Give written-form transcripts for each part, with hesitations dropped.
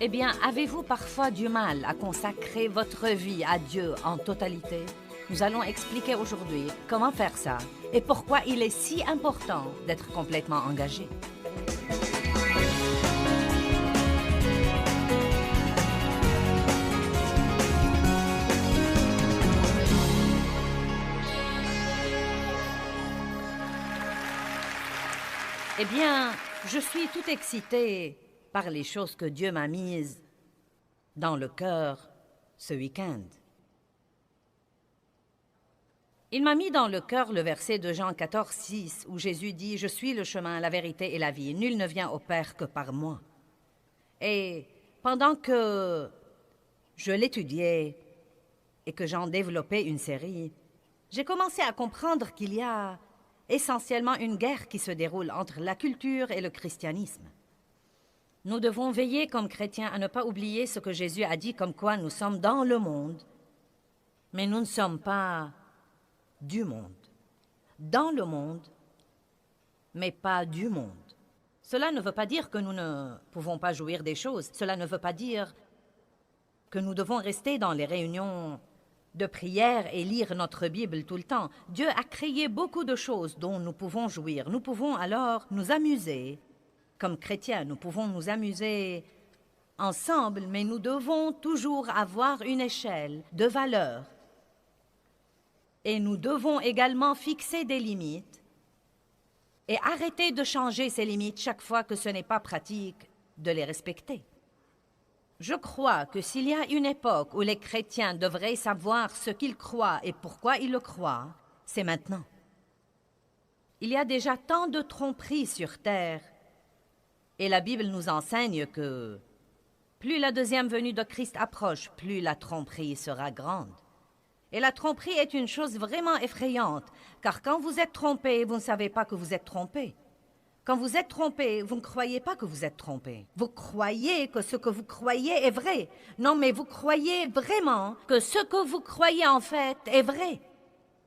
Eh bien, avez-vous parfois du mal à consacrer votre vie à Dieu en totalité? Nous allons expliquer aujourd'hui comment faire ça et pourquoi il est si important d'être complètement engagé. Eh bien, je suis tout excitée par les choses que Dieu m'a mises dans le cœur ce week-end. Il m'a mis dans le cœur le verset de Jean 14, 6, où Jésus dit « Je suis le chemin, la vérité et la vie. Nul ne vient au Père que par moi. » Et pendant que je l'étudiais et que j'en développais une série, j'ai commencé à comprendre qu'il y a essentiellement une guerre qui se déroule entre la culture et le christianisme. Nous devons veiller comme chrétiens à ne pas oublier ce que Jésus a dit comme quoi nous sommes dans le monde, mais nous ne sommes pas du monde. Dans le monde, mais pas du monde. Cela ne veut pas dire que nous ne pouvons pas jouir des choses. Cela ne veut pas dire que nous devons rester dans les réunions de prière et lire notre Bible tout le temps. Dieu a créé beaucoup de choses dont nous pouvons jouir. Nous pouvons alors nous amuser. Comme chrétiens, nous pouvons nous amuser ensemble, mais nous devons toujours avoir une échelle de valeurs. Et nous devons également fixer des limites et arrêter de changer ces limites chaque fois que ce n'est pas pratique de les respecter. Je crois que s'il y a une époque où les chrétiens devraient savoir ce qu'ils croient et pourquoi ils le croient, c'est maintenant. Il y a déjà tant de tromperies sur terre, et la Bible nous enseigne que plus la deuxième venue de Christ approche, plus la tromperie sera grande. Et la tromperie est une chose vraiment effrayante, car quand vous êtes trompé, vous ne savez pas que vous êtes trompé. Quand vous êtes trompé, vous ne croyez pas que vous êtes trompé. Vous croyez que ce que vous croyez est vrai. Non, mais vous croyez vraiment que ce que vous croyez en fait est vrai.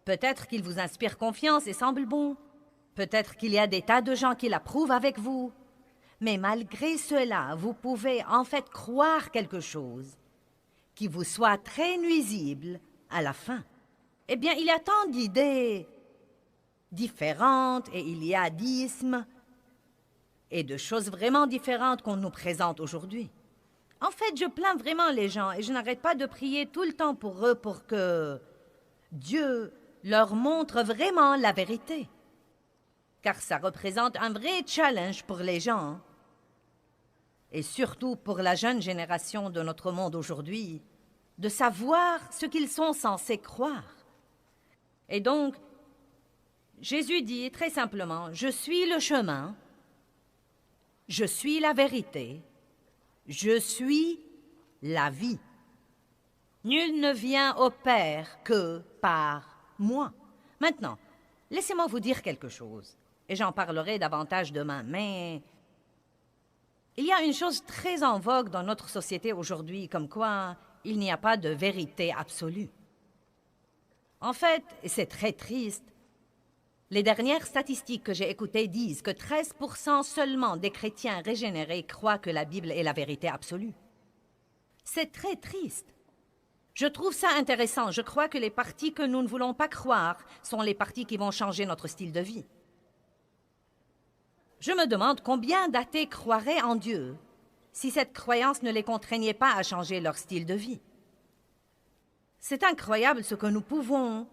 Peut-être qu'il vous inspire confiance et semble bon. Peut-être qu'il y a des tas de gens qui l'approuvent avec vous. Mais malgré cela, vous pouvez en fait croire quelque chose qui vous soit très nuisible à la fin. Eh bien, il y a tant d'idées différentes et il y a d'ismes et de choses vraiment différentes qu'on nous présente aujourd'hui. En fait, je plains vraiment les gens et je n'arrête pas de prier tout le temps pour eux pour que Dieu leur montre vraiment la vérité. Car ça représente un vrai challenge pour les gens et surtout pour la jeune génération de notre monde aujourd'hui de savoir ce qu'ils sont censés croire. Et donc, Jésus dit très simplement, « Je suis le chemin, je suis la vérité, je suis la vie. Nul ne vient au Père que par moi. » Maintenant, laissez-moi vous dire quelque chose, et j'en parlerai davantage demain, mais il y a une chose très en vogue dans notre société aujourd'hui, comme quoi il n'y a pas de vérité absolue. En fait, et c'est très triste, les dernières statistiques que j'ai écoutées disent que 13% seulement des chrétiens régénérés croient que la Bible est la vérité absolue. C'est très triste. Je trouve ça intéressant. Je crois que les parties que nous ne voulons pas croire sont les parties qui vont changer notre style de vie. Je me demande combien d'athées croiraient en Dieu si cette croyance ne les contraignait pas à changer leur style de vie. C'est incroyable ce que nous pouvons,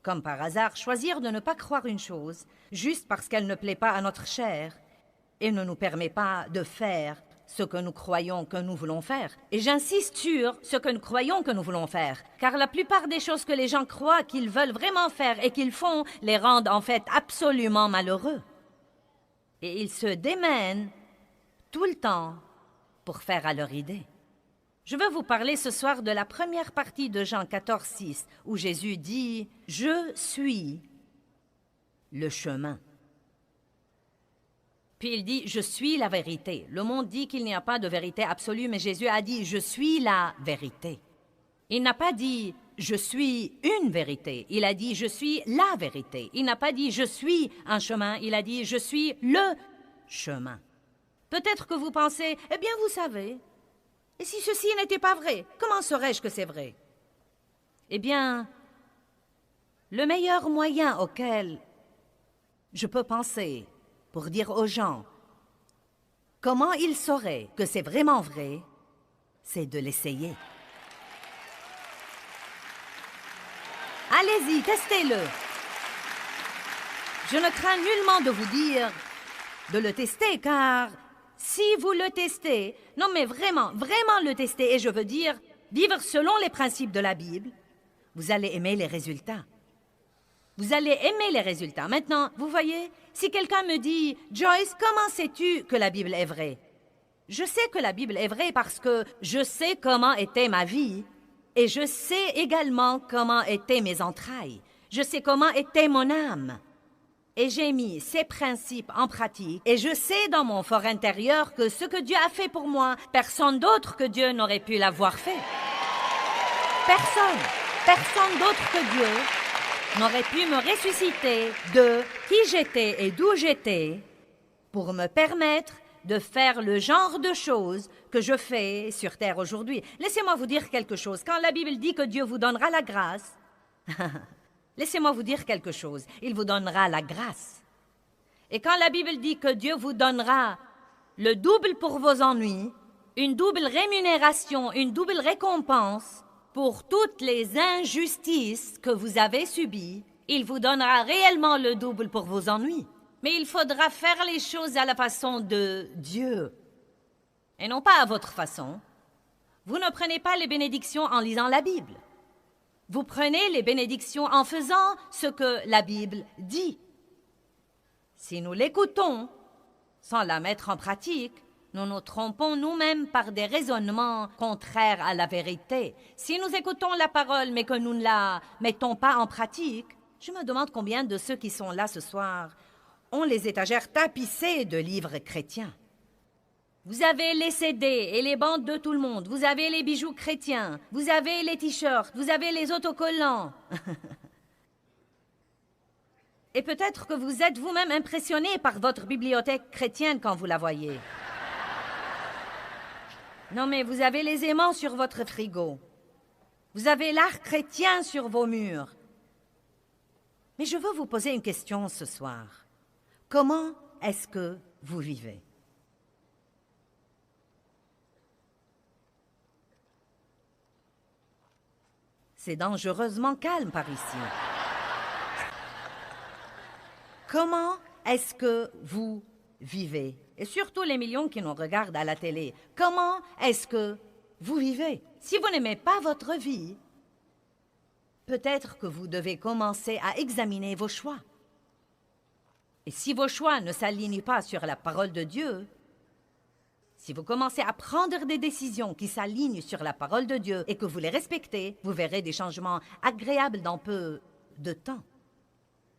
comme par hasard, choisir de ne pas croire une chose juste parce qu'elle ne plaît pas à notre chair et ne nous permet pas de faire ce que nous croyons que nous voulons faire. Et j'insiste sur ce que nous croyons que nous voulons faire, car la plupart des choses que les gens croient qu'ils veulent vraiment faire et qu'ils font les rendent en fait absolument malheureux. Et ils se démènent tout le temps pour faire à leur idée. Je veux vous parler ce soir de la première partie de Jean 14, 6, où Jésus dit « Je suis le chemin ». Puis il dit « Je suis la vérité ». Le monde dit qu'il n'y a pas de vérité absolue, mais Jésus a dit « Je suis la vérité ». Il n'a pas dit « Je suis une vérité ». Il a dit « Je suis la vérité ». Il n'a pas dit « Je suis un chemin ». Il a dit « Je suis le chemin ». Peut-être que vous pensez « Eh bien, vous savez, Et si ceci n'était pas vrai, comment saurais-je que c'est vrai? Eh bien, le meilleur moyen auquel je peux penser pour dire aux gens comment ils sauraient que c'est vraiment vrai, c'est de l'essayer. Allez-y, testez-le. Je ne crains nullement de vous dire de le tester, car si vous le testez, non mais vraiment, vraiment le tester, et je veux dire vivre selon les principes de la Bible, vous allez aimer les résultats. Vous allez aimer les résultats. Maintenant, vous voyez, si quelqu'un me dit « Joyce, comment sais-tu que la Bible est vraie? » Je sais que la Bible est vraie parce que je sais comment était ma vie et je sais également comment étaient mes entrailles. Je sais comment était mon âme. Et j'ai mis ces principes en pratique et je sais dans mon fort intérieur que ce que Dieu a fait pour moi, personne d'autre que Dieu n'aurait pu l'avoir fait. Personne d'autre que Dieu n'aurait pu me ressusciter de qui j'étais et d'où j'étais pour me permettre de faire le genre de choses que je fais sur terre aujourd'hui. Laissez-moi vous dire quelque chose. Quand la Bible dit que Dieu vous donnera la grâce, laissez-moi vous dire quelque chose. Il vous donnera la grâce. Et quand la Bible dit que Dieu vous donnera le double pour vos ennuis, une double rémunération, une double récompense, pour toutes les injustices que vous avez subies, il vous donnera réellement le double pour vos ennuis. Mais il faudra faire les choses à la façon de Dieu, et non pas à votre façon. Vous ne prenez pas les bénédictions en lisant la Bible. Vous prenez les bénédictions en faisant ce que la Bible dit. Si nous l'écoutons sans la mettre en pratique, nous nous trompons nous-mêmes par des raisonnements contraires à la vérité. Si nous écoutons la parole, mais que nous ne la mettons pas en pratique, je me demande combien de ceux qui sont là ce soir ont les étagères tapissées de livres chrétiens. Vous avez les CD et les bandes de tout le monde, vous avez les bijoux chrétiens, vous avez les t-shirts, vous avez les autocollants. Et peut-être que vous êtes vous-même impressionné par votre bibliothèque chrétienne quand vous la voyez. Non, mais vous avez les aimants sur votre frigo. Vous avez l'art chrétien sur vos murs. Mais je veux vous poser une question ce soir. Comment est-ce que vous vivez? C'est dangereusement calme par ici. Comment est-ce que vous vivez? Et surtout les millions qui nous regardent à la télé. Comment est-ce que vous vivez? Si vous n'aimez pas votre vie, peut-être que vous devez commencer à examiner vos choix. Et si vos choix ne s'alignent pas sur la parole de Dieu, si vous commencez à prendre des décisions qui s'alignent sur la parole de Dieu et que vous les respectez, vous verrez des changements agréables dans peu de temps.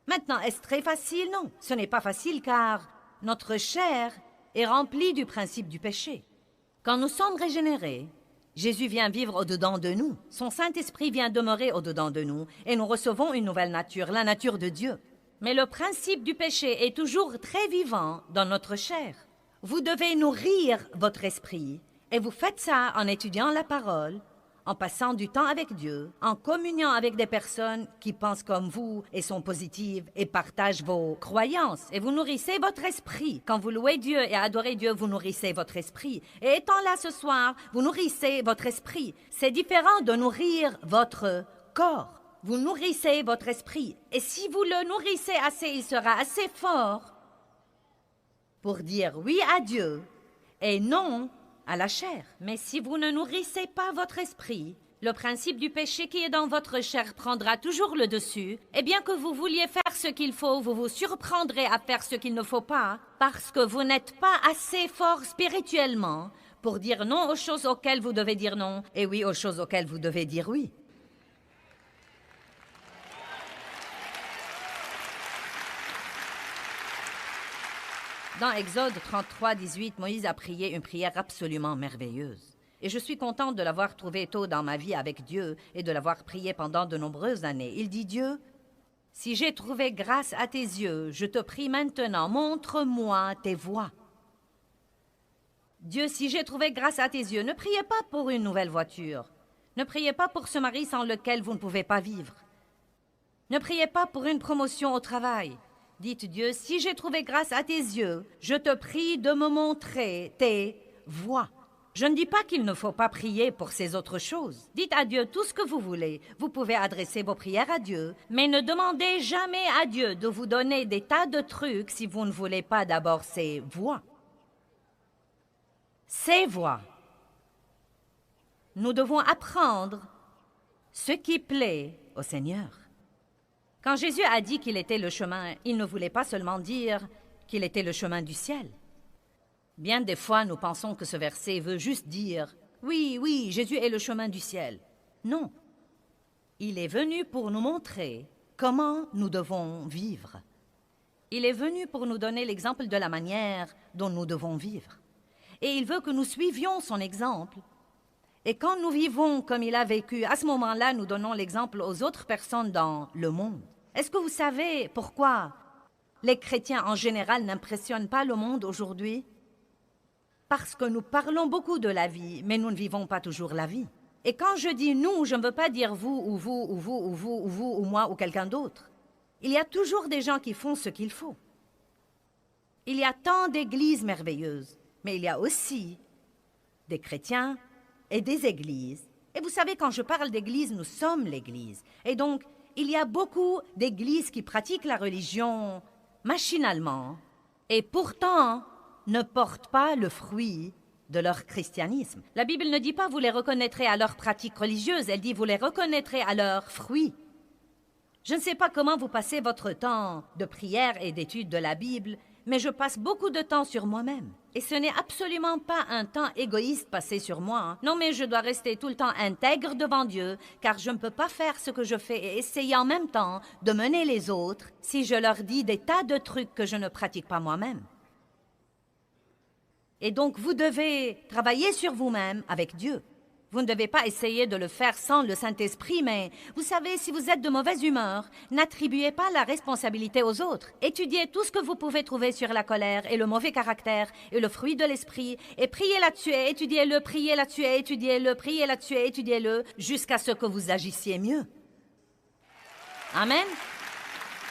Maintenant, est-ce très facile? Non, ce n'est pas facile car notre chair est remplie du principe du péché. Quand nous sommes régénérés, Jésus vient vivre au-dedans de nous. Son Saint-Esprit vient demeurer au-dedans de nous et nous recevons une nouvelle nature, la nature de Dieu. Mais le principe du péché est toujours très vivant dans notre chair. Vous devez nourrir votre esprit et vous faites ça en étudiant la parole, en passant du temps avec Dieu, en communiant avec des personnes qui pensent comme vous et sont positives et partagent vos croyances. Et vous nourrissez votre esprit. Quand vous louez Dieu et adorez Dieu, vous nourrissez votre esprit. Et étant là ce soir, vous nourrissez votre esprit. C'est différent de nourrir votre corps. Vous nourrissez votre esprit. Et si vous le nourrissez assez, il sera assez fort pour dire oui à Dieu et non à la chair. Mais si vous ne nourrissez pas votre esprit, le principe du péché qui est dans votre chair prendra toujours le dessus. Et bien que vous vouliez faire ce qu'il faut, vous vous surprendrez à faire ce qu'il ne faut pas, parce que vous n'êtes pas assez fort spirituellement pour dire non aux choses auxquelles vous devez dire non, et oui aux choses auxquelles vous devez dire oui. Dans Exode 33, 18, Moïse a prié une prière absolument merveilleuse. Et je suis contente de l'avoir trouvée tôt dans ma vie avec Dieu et de l'avoir priée pendant de nombreuses années. Il dit, Dieu, si j'ai trouvé grâce à tes yeux, je te prie maintenant, montre-moi tes voies. Dieu, si j'ai trouvé grâce à tes yeux, ne priez pas pour une nouvelle voiture. Ne priez pas pour ce mari sans lequel vous ne pouvez pas vivre. Ne priez pas pour une promotion au travail. Dites Dieu, si j'ai trouvé grâce à tes yeux, je te prie de me montrer tes voies. Je ne dis pas qu'il ne faut pas prier pour ces autres choses. Dites à Dieu tout ce que vous voulez. Vous pouvez adresser vos prières à Dieu, mais ne demandez jamais à Dieu de vous donner des tas de trucs si vous ne voulez pas d'abord ses voies. Ses voies. Nous devons apprendre ce qui plaît au Seigneur. Quand Jésus a dit qu'il était le chemin, il ne voulait pas seulement dire qu'il était le chemin du ciel. Bien des fois, nous pensons que ce verset veut juste dire « Oui, oui, Jésus est le chemin du ciel ». Non. Il est venu pour nous montrer comment nous devons vivre. Il est venu pour nous donner l'exemple de la manière dont nous devons vivre. Et il veut que nous suivions son exemple. Et quand nous vivons comme il a vécu, à ce moment-là, nous donnons l'exemple aux autres personnes dans le monde. Est-ce que vous savez pourquoi les chrétiens en général n'impressionnent pas le monde aujourd'hui? Parce que nous parlons beaucoup de la vie, mais nous ne vivons pas toujours la vie. Et quand je dis nous, je ne veux pas dire vous, ou vous, ou vous, ou vous, ou vous, ou moi, ou quelqu'un d'autre. Il y a toujours des gens qui font ce qu'il faut. Il y a tant d'églises merveilleuses, mais il y a aussi des chrétiens et des églises. Et vous savez, quand je parle d'église, nous sommes l'église. Et donc, il y a beaucoup d'églises qui pratiquent la religion machinalement et pourtant ne portent pas le fruit de leur christianisme. La Bible ne dit pas vous les reconnaîtrez à leurs pratiques religieuses, elle dit vous les reconnaîtrez à leurs fruits. Je ne sais pas comment vous passez votre temps de prière et d'étude de la Bible, mais je passe beaucoup de temps sur moi-même. Et ce n'est absolument pas un temps égoïste passé sur moi. Non, mais je dois rester tout le temps intègre devant Dieu, car je ne peux pas faire ce que je fais et essayer en même temps de mener les autres si je leur dis des tas de trucs que je ne pratique pas moi-même. Et donc, vous devez travailler sur vous-même avec Dieu. Vous ne devez pas essayer de le faire sans le Saint-Esprit, mais vous savez, si vous êtes de mauvaise humeur, n'attribuez pas la responsabilité aux autres. Étudiez tout ce que vous pouvez trouver sur la colère et le mauvais caractère et le fruit de l'esprit, et priez là-dessus et étudiez-le, priez là-dessus et étudiez-le, priez là-dessus et étudiez-le, jusqu'à ce que vous agissiez mieux. Amen.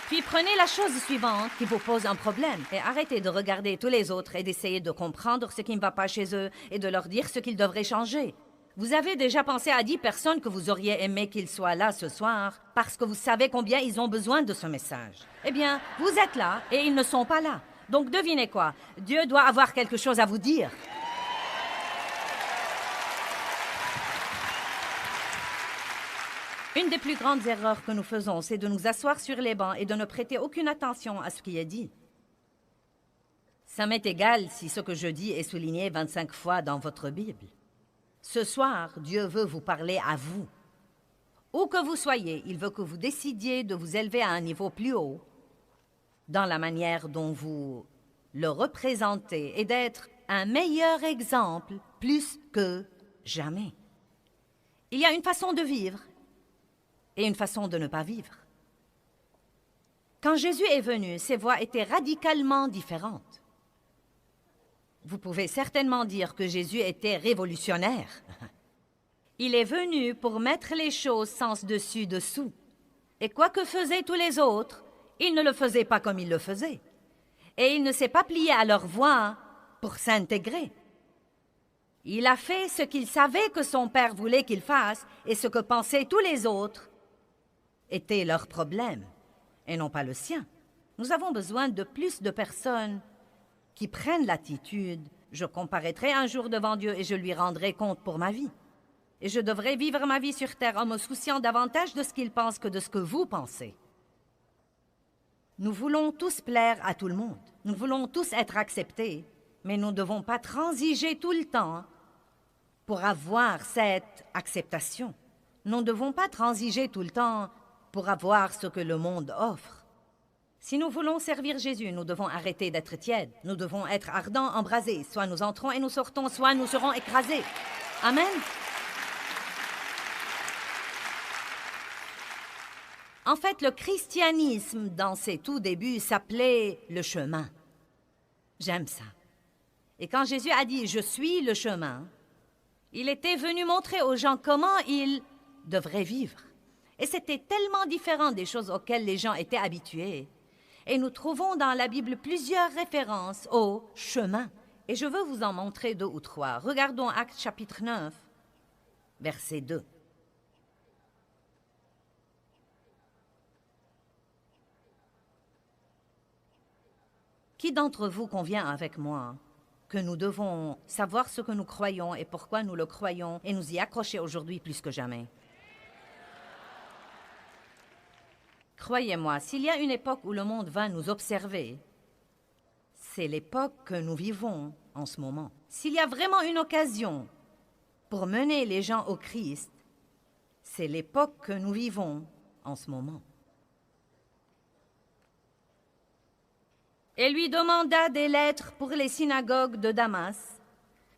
Puis prenez la chose suivante qui vous pose un problème et arrêtez de regarder tous les autres et d'essayer de comprendre ce qui ne va pas chez eux et de leur dire ce qu'ils devraient changer. Vous avez déjà pensé à 10 personnes que vous auriez aimé qu'ils soient là ce soir parce que vous savez combien ils ont besoin de ce message. Eh bien, vous êtes là et ils ne sont pas là. Donc devinez quoi? Dieu doit avoir quelque chose à vous dire. Une des plus grandes erreurs que nous faisons, c'est de nous asseoir sur les bancs et de ne prêter aucune attention à ce qui est dit. Ça m'est égal si ce que je dis est souligné 25 fois dans votre Bible. Ce soir, Dieu veut vous parler à vous. Où que vous soyez, il veut que vous décidiez de vous élever à un niveau plus haut dans la manière dont vous le représentez et d'être un meilleur exemple plus que jamais. Il y a une façon de vivre et une façon de ne pas vivre. Quand Jésus est venu, ses voies étaient radicalement différentes. Vous pouvez certainement dire que Jésus était révolutionnaire. Il est venu pour mettre les choses sens dessus dessous. Et quoi que faisaient tous les autres, il ne le faisait pas comme il le faisait. Et il ne s'est pas plié à leur voie pour s'intégrer. Il a fait ce qu'il savait que son Père voulait qu'il fasse, et ce que pensaient tous les autres était leur problème, et non pas le sien. Nous avons besoin de plus de personnes qui prennent l'attitude « Je comparaîtrai un jour devant Dieu et je lui rendrai compte pour ma vie. Et je devrais vivre ma vie sur terre en me souciant davantage de ce qu'il pense que de ce que vous pensez. » Nous voulons tous plaire à tout le monde. Nous voulons tous être acceptés, mais nous ne devons pas transiger tout le temps pour avoir cette acceptation. Nous ne devons pas transiger tout le temps pour avoir ce que le monde offre. Si nous voulons servir Jésus, nous devons arrêter d'être tièdes. Nous devons être ardents, embrasés. Soit nous entrons et nous sortons, soit nous serons écrasés. Amen. En fait, le christianisme, dans ses tout débuts, s'appelait le chemin. J'aime ça. Et quand Jésus a dit « Je suis le chemin », il était venu montrer aux gens comment ils devraient vivre. Et c'était tellement différent des choses auxquelles les gens étaient habitués. Et nous trouvons dans la Bible plusieurs références au chemin. Et je veux vous en montrer 2 ou 3. Regardons Actes chapitre 9, verset 2. Qui d'entre vous convient avec moi que nous devons savoir ce que nous croyons et pourquoi nous le croyons et nous y accrocher aujourd'hui plus que jamais? Croyez-moi, s'il y a une époque où le monde va nous observer, c'est l'époque que nous vivons en ce moment. S'il y a vraiment une occasion pour mener les gens au Christ, c'est l'époque que nous vivons en ce moment. Et lui demanda des lettres pour les synagogues de Damas,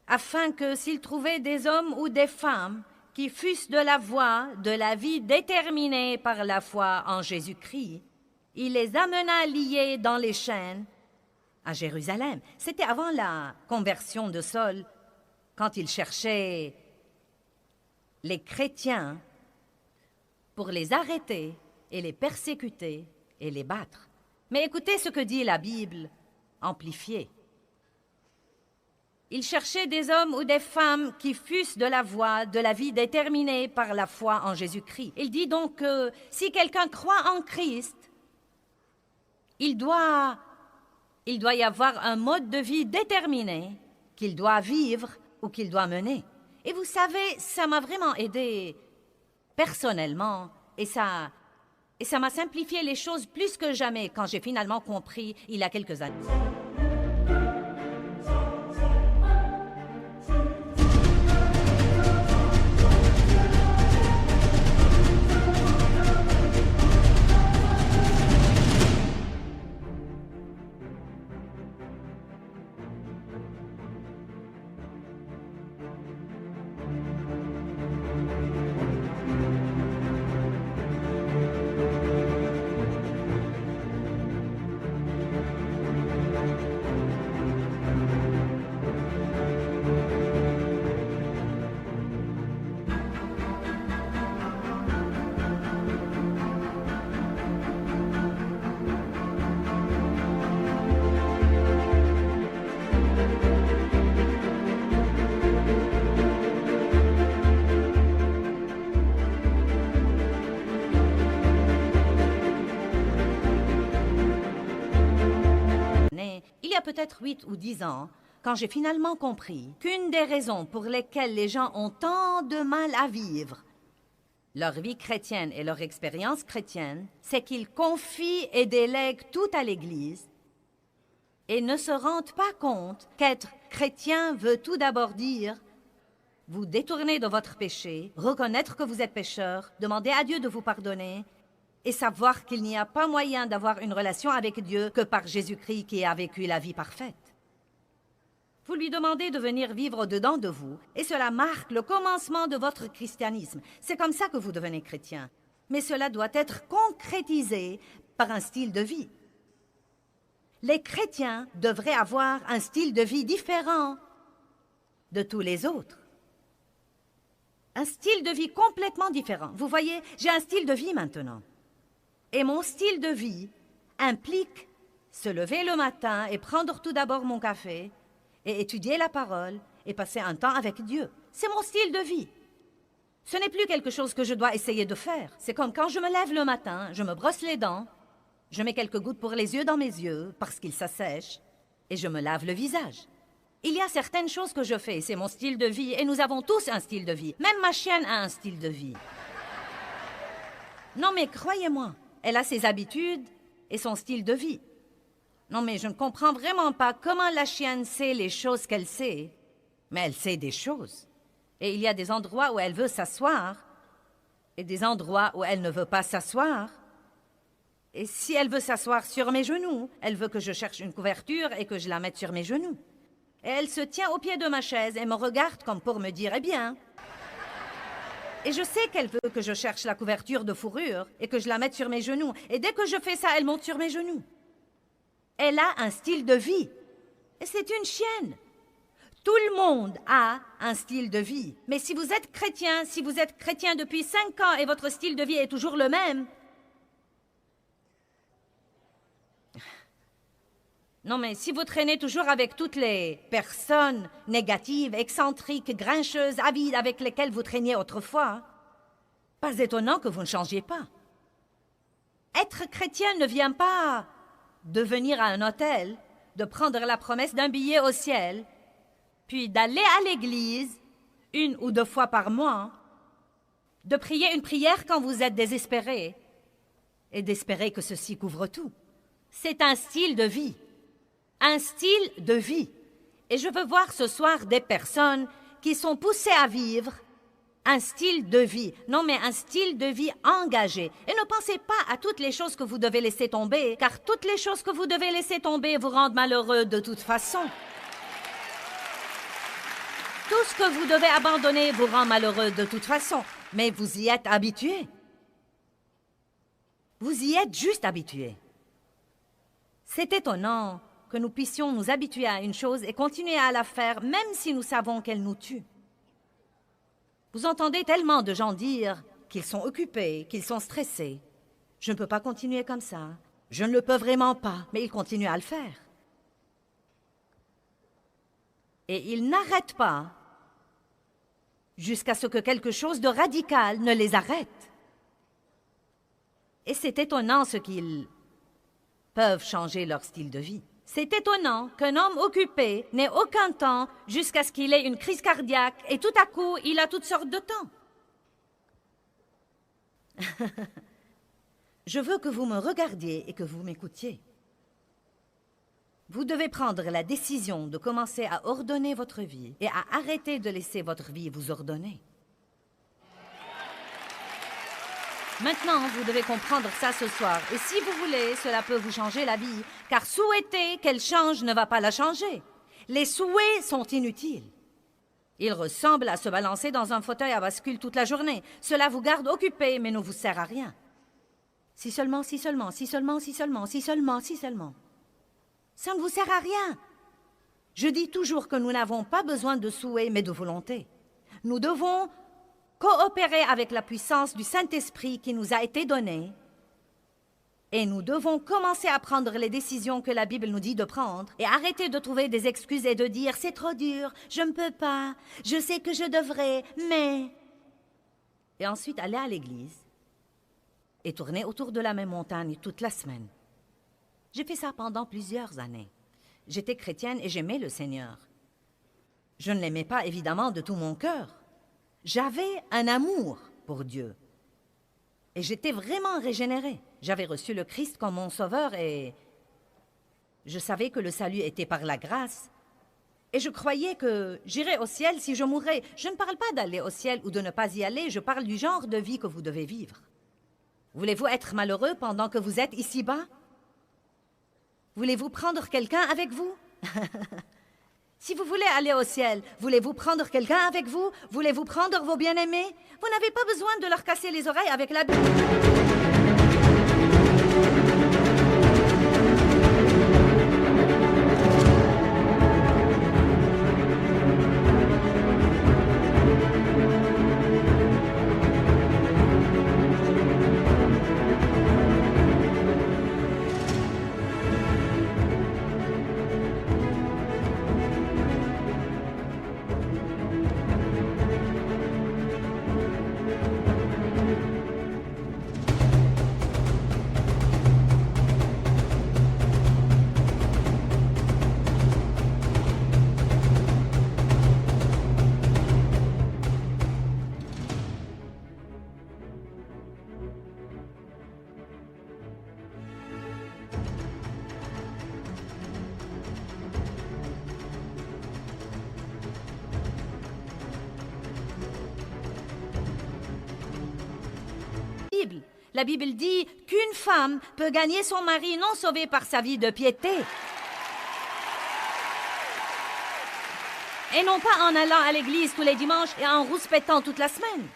afin que s'il trouvait des hommes ou des femmes qui fussent de la voie de la vie déterminée par la foi en Jésus-Christ, il les amena liés dans les chaînes à Jérusalem. C'était avant la conversion de Saul, quand il cherchait les chrétiens pour les arrêter et les persécuter et les battre. Mais écoutez ce que dit la Bible amplifiée. Il cherchait des hommes ou des femmes qui fussent de la voie de la vie déterminée par la foi en Jésus-Christ. Il dit donc que si quelqu'un croit en Christ, il doit y avoir un mode de vie déterminé qu'il doit vivre ou qu'il doit mener. Et vous savez, ça m'a vraiment aidé personnellement et ça m'a simplifié les choses plus que jamais quand j'ai finalement compris il y a quelques années. Il y a peut-être 8 ou 10 ans, quand j'ai finalement compris qu'une des raisons pour lesquelles les gens ont tant de mal à vivre leur vie chrétienne et leur expérience chrétienne, c'est qu'ils confient et délèguent tout à l'Église et ne se rendent pas compte qu'être chrétien veut tout d'abord dire vous détourner de votre péché, reconnaître que vous êtes pécheur, demander à Dieu de vous pardonner et savoir qu'il n'y a pas moyen d'avoir une relation avec Dieu que par Jésus-Christ qui a vécu la vie parfaite. Vous lui demandez de venir vivre au-dedans de vous, et cela marque le commencement de votre christianisme. C'est comme ça que vous devenez chrétien. Mais cela doit être concrétisé par un style de vie. Les chrétiens devraient avoir un style de vie différent de tous les autres. Un style de vie complètement différent. Vous voyez, j'ai un style de vie maintenant. Et mon style de vie implique se lever le matin et prendre tout d'abord mon café et étudier la parole et passer un temps avec Dieu. C'est mon style de vie. Ce n'est plus quelque chose que je dois essayer de faire. C'est comme quand je me lève le matin, je me brosse les dents, je mets quelques gouttes pour les yeux dans mes yeux parce qu'ils s'assèchent et je me lave le visage. Il y a certaines choses que je fais, c'est mon style de vie et nous avons tous un style de vie. Même ma chienne a un style de vie. Non mais croyez-moi, elle a ses habitudes et son style de vie. Non, mais je ne comprends vraiment pas comment la chienne sait les choses qu'elle sait. Mais elle sait des choses. Et il y a des endroits où elle veut s'asseoir et des endroits où elle ne veut pas s'asseoir. Et si elle veut s'asseoir sur mes genoux, elle veut que je cherche une couverture et que je la mette sur mes genoux. Et elle se tient au pied de ma chaise et me regarde comme pour me dire « Eh bien ». Et je sais qu'elle veut que je cherche la couverture de fourrure et que je la mette sur mes genoux. Et dès que je fais ça, elle monte sur mes genoux. Elle a un style de vie. Et c'est une chienne. Tout le monde a un style de vie. Mais si vous êtes chrétien, depuis 5 ans et votre style de vie est toujours le même... Non, mais si vous traînez toujours avec toutes les personnes négatives, excentriques, grincheuses, avides avec lesquelles vous traîniez autrefois, pas étonnant que vous ne changiez pas. Être chrétien ne vient pas de venir à un hôtel, de prendre la promesse d'un billet au ciel, puis d'aller à l'église 1 ou 2 fois par mois, de prier une prière quand vous êtes désespéré et d'espérer que ceci couvre tout. C'est un style de vie. Un style de vie. Et je veux voir ce soir des personnes qui sont poussées à vivre un style de vie. Non, mais un style de vie engagé. Et ne pensez pas à toutes les choses que vous devez laisser tomber, car toutes les choses que vous devez laisser tomber vous rendent malheureux de toute façon. Tout ce que vous devez abandonner vous rend malheureux de toute façon. Mais vous y êtes habitué. Vous y êtes juste habitué. C'est étonnant que nous puissions nous habituer à une chose et continuer à la faire, même si nous savons qu'elle nous tue. Vous entendez tellement de gens dire qu'ils sont occupés, qu'ils sont stressés. Je ne peux pas continuer comme ça. Je ne le peux vraiment pas, mais ils continuent à le faire. Et ils n'arrêtent pas jusqu'à ce que quelque chose de radical ne les arrête. Et c'est étonnant ce qu'ils peuvent changer leur style de vie. C'est étonnant qu'un homme occupé n'ait aucun temps jusqu'à ce qu'il ait une crise cardiaque et tout à coup, il a toutes sortes de temps. Je veux que vous me regardiez et que vous m'écoutiez. Vous devez prendre la décision de commencer à ordonner votre vie et à arrêter de laisser votre vie vous ordonner. Maintenant, vous devez comprendre ça ce soir. Et si vous voulez, cela peut vous changer la vie. Car souhaiter qu'elle change ne va pas la changer. Les souhaits sont inutiles. Ils ressemblent à se balancer dans un fauteuil à bascule toute la journée. Cela vous garde occupé, mais ne vous sert à rien. Si seulement, si seulement, si seulement, si seulement, si seulement, si seulement. Ça ne vous sert à rien. Je dis toujours que nous n'avons pas besoin de souhaits, mais de volonté. Nous devons coopérer avec la puissance du Saint-Esprit qui nous a été donnée. Et nous devons commencer à prendre les décisions que la Bible nous dit de prendre et arrêter de trouver des excuses et de dire « c'est trop dur, je ne peux pas, je sais que je devrais, mais... » Et ensuite aller à l'église et tourner autour de la même montagne toute la semaine. J'ai fait ça pendant plusieurs années. J'étais chrétienne et j'aimais le Seigneur. Je ne l'aimais pas évidemment de tout mon cœur. J'avais un amour pour Dieu. Et j'étais vraiment régénérée. J'avais reçu le Christ comme mon sauveur et je savais que le salut était par la grâce. Et je croyais que j'irais au ciel si je mourrais. Je ne parle pas d'aller au ciel ou de ne pas y aller, je parle du genre de vie que vous devez vivre. Voulez-vous être malheureux pendant que vous êtes ici-bas? Voulez-vous prendre quelqu'un avec vous? Si vous voulez aller au ciel, voulez-vous prendre quelqu'un avec vous? Voulez-vous prendre vos bien-aimés? Vous n'avez pas besoin de leur casser les oreilles avec la Bible. La Bible dit qu'une femme peut gagner son mari non sauvé par sa vie de piété. Et non pas en allant à l'église tous les dimanches et en rouspétant toute la semaine.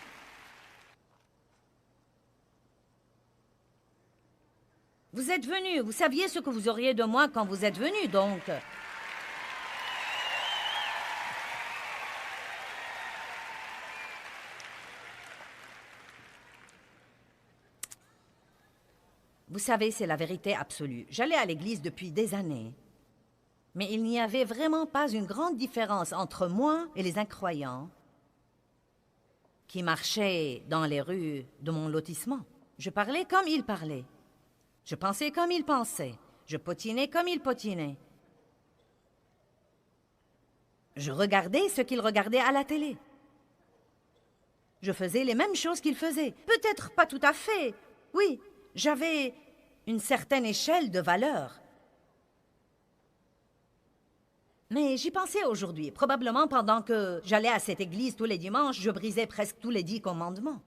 Vous êtes venu, vous saviez ce que vous auriez de moi quand vous êtes venu, donc... Vous savez, c'est la vérité absolue. J'allais à l'église depuis des années. Mais il n'y avait vraiment pas une grande différence entre moi et les incroyants qui marchaient dans les rues de mon lotissement. Je parlais comme ils parlaient. Je pensais comme ils pensaient. Je potinais comme ils potinaient. Je regardais ce qu'ils regardaient à la télé. Je faisais les mêmes choses qu'ils faisaient. Peut-être pas tout à fait. Oui, j'avais une certaine échelle de valeur. Mais j'y pensais aujourd'hui. Probablement pendant que j'allais à cette église tous les dimanches, je brisais presque tous les 10 commandements.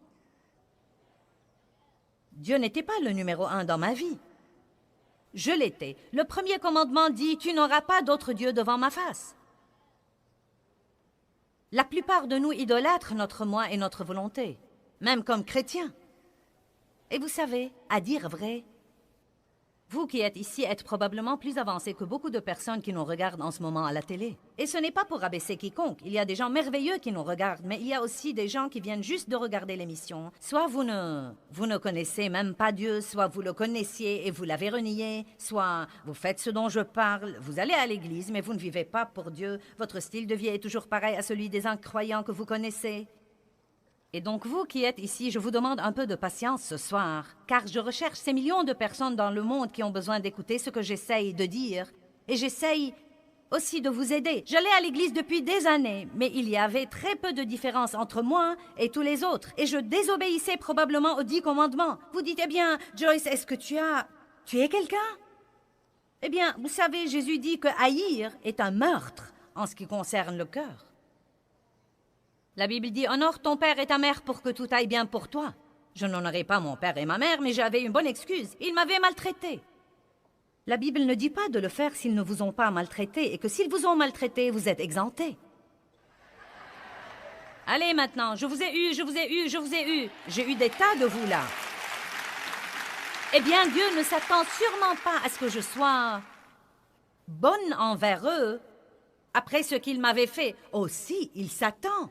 Dieu n'était pas le numéro 1 dans ma vie. Je l'étais. Le premier commandement dit « Tu n'auras pas d'autre Dieu devant ma face ». La plupart de nous idolâtrent notre moi et notre volonté, même comme chrétiens. Et vous savez, à dire vrai, vous qui êtes ici êtes probablement plus avancés que beaucoup de personnes qui nous regardent en ce moment à la télé. Et ce n'est pas pour abaisser quiconque. Il y a des gens merveilleux qui nous regardent, mais il y a aussi des gens qui viennent juste de regarder l'émission. Soit vous ne connaissez même pas Dieu, soit vous le connaissiez et vous l'avez renié, soit vous faites ce dont je parle, vous allez à l'église, mais vous ne vivez pas pour Dieu. Votre style de vie est toujours pareil à celui des incroyants que vous connaissez. Et donc vous qui êtes ici, je vous demande un peu de patience ce soir, car je recherche ces millions de personnes dans le monde qui ont besoin d'écouter ce que j'essaye de dire, et j'essaye aussi de vous aider. J'allais à l'église depuis des années, mais il y avait très peu de différence entre moi et tous les autres, et je désobéissais probablement aux 10 commandements. Vous dites, eh bien, Joyce, est-ce que tu es quelqu'un? Eh bien, vous savez, Jésus dit que haïr est un meurtre en ce qui concerne le cœur. La Bible dit « Honore ton père et ta mère pour que tout aille bien pour toi ». Je n'honorais pas mon père et ma mère, mais j'avais une bonne excuse. Ils m'avaient maltraité. La Bible ne dit pas de le faire s'ils ne vous ont pas maltraité, et que s'ils vous ont maltraité, vous êtes exemptés. Allez maintenant, je vous ai eu, je vous ai eu, je vous ai eu. J'ai eu des tas de vous là. Eh bien, Dieu ne s'attend sûrement pas à ce que je sois bonne envers eux après ce qu'ils m'avaient fait. Aussi, il s'attend.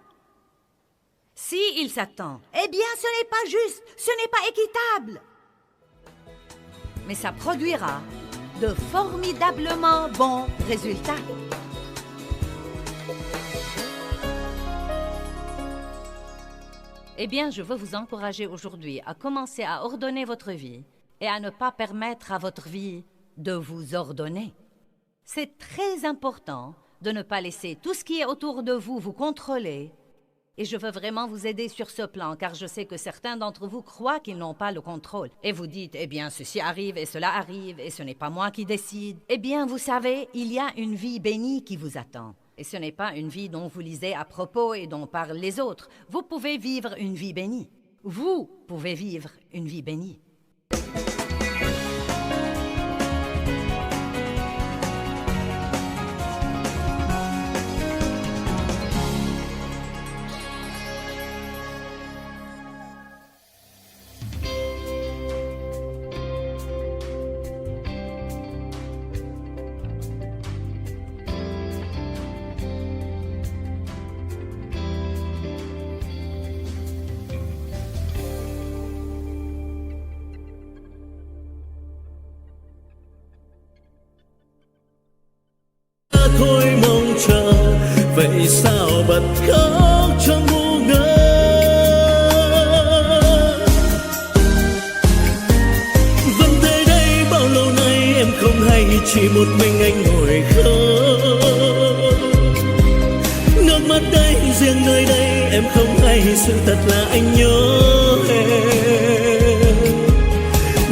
Si il s'attend, eh bien, ce n'est pas juste, ce n'est pas équitable. Mais ça produira de formidablement bons résultats. Eh bien, je veux vous encourager aujourd'hui à commencer à ordonner votre vie et à ne pas permettre à votre vie de vous ordonner. C'est très important de ne pas laisser tout ce qui est autour de vous vous contrôler. Et je veux vraiment vous aider sur ce plan, car je sais que certains d'entre vous croient qu'ils n'ont pas le contrôle. Et vous dites, eh bien, ceci arrive et cela arrive, et ce n'est pas moi qui décide. Eh bien, vous savez, il y a une vie bénie qui vous attend. Et ce n'est pas une vie dont vous lisez à propos et dont parlent les autres. Vous pouvez vivre une vie bénie. Vous pouvez vivre une vie bénie. Thôi mong chờ vậy sao bật khóc trong ngu ngơ vẫn thế đây bao lâu nay em không hay chỉ một mình anh ngồi khóc nước mắt đây riêng nơi đây em không hay sự thật là anh nhớ em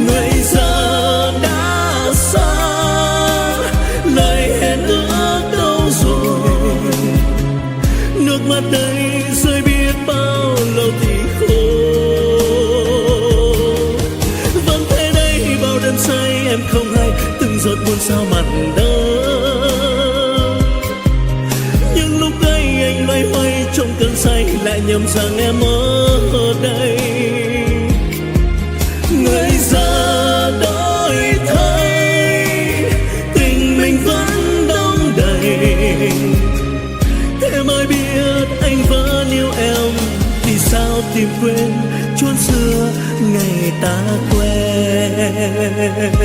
người giờ đã xa lời hẹn ước đâu rồi nước mắt đây rơi biết bao lâu thì khô vẫn thế đây bao đêm say em không hay từng giọt buồn sao mặn đắng nhưng lúc ấy anh loay hoay trong cơn say lại nhầm rằng em ở đây người giờ đổi thay tình mình vẫn đong đầy thế mới biết anh vẫn yêu em vì sao tìm quên chốn xưa ngày ta quen em